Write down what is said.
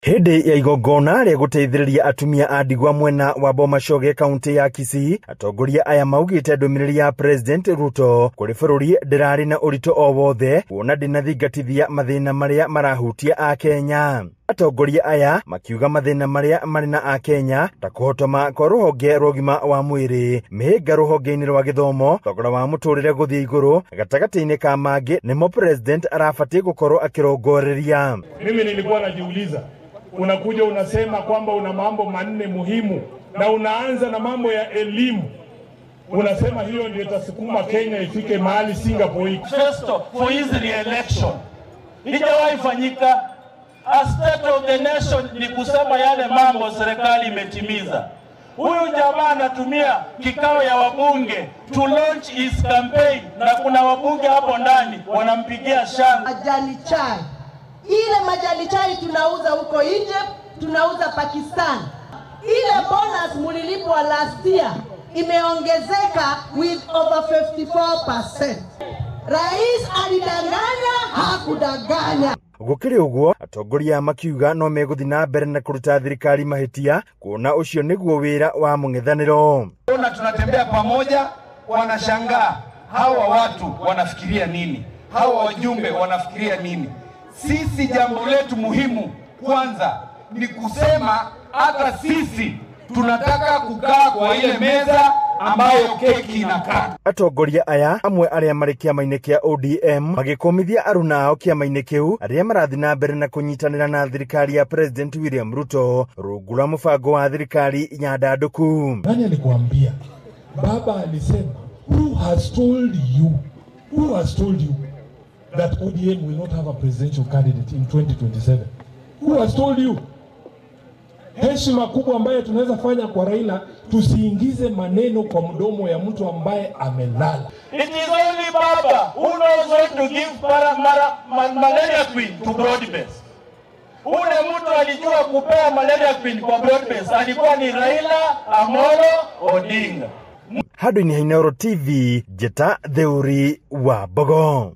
Hindi ya igongona ria guteithiriria atumia a ndigwa mwena wa Bomachoge kaunti ya Kisii, atongoria aya maugite ndumiriri ya President Ruto kuri bururi ndirari na urito o wothe kuona ndinathingatithia mathina maria marahutia a Kenya. Atongoria aya makiuga mathina maria marina a Kenya ta kuhotoma kwa ruhonge rwa ugima wa mwiri, mihinga ruhonge-ini rwa githomo, thogora wa muturire guthii iguru, gatagati-ini ka mangi nimo President arabatie gukorwo akirongoreria. Mimi nilikuwa najiuliza, unakuja unasema kwamba una mambo manne muhimu na unaanza na mambo ya elimu. Unasema hiyo ndio itasukuma Kenya ifike mahali Singapore iko. First for his re-election. Hijawahi fanyika. A state of the nation ni kusema yale mambo serikali imetimiza. Huyu jamaa anatumia kikao ya wabunge to launch his campaign, na kuna wabunge hapo ndani wanampigia shangwe. Majani chai. Ile majani chai tunauza huko Egypt, tunauza Pakistan. Ile bonus mulilipwa last year imeongezeka with over 54%. Rais alidanganya, hakudanganya. Gukiri uguo, atongoria makiuga no meguthi na mbere na kuruta thirikari mahitia kuona ucio niguo wira wa mung'ethaniro. Tunatembea pamoja, wanashangaa hawa watu wanafikiria nini, hawa wajumbe wanafikiria nini. Sisi jambo letu muhimu kwanza ni kusema hata sisi tunataka kukaa kwa ile meza ambayo keki inakaa. Atongoria aya amwe aria mari kiama-ini kia ODM magikomithia aruna ao kiama-ini kiu aria marathi na mbere na kunyitanira na thirikari ya President William Ruto rungu rwa mubango wa thirikari nyandanduku. Nani alikuambia? Baba alisema, who has told you that ODM will not have a presidential candidate in 2027? Who has told you? Heshima kubwa ambayo tunaweza fanya kwa Raila, tusiingize maneno kwa mdomo ya mtu ambaye amelala. It is only Baba who knows when to give malaria queen to Broadbase. Ule mtu alijua kupea malaria queen kwa Broadbase alikuwa ni Raila Amolo Odinga. Hadu ni Hainoro TV, Jeta Theuri wa Bogo.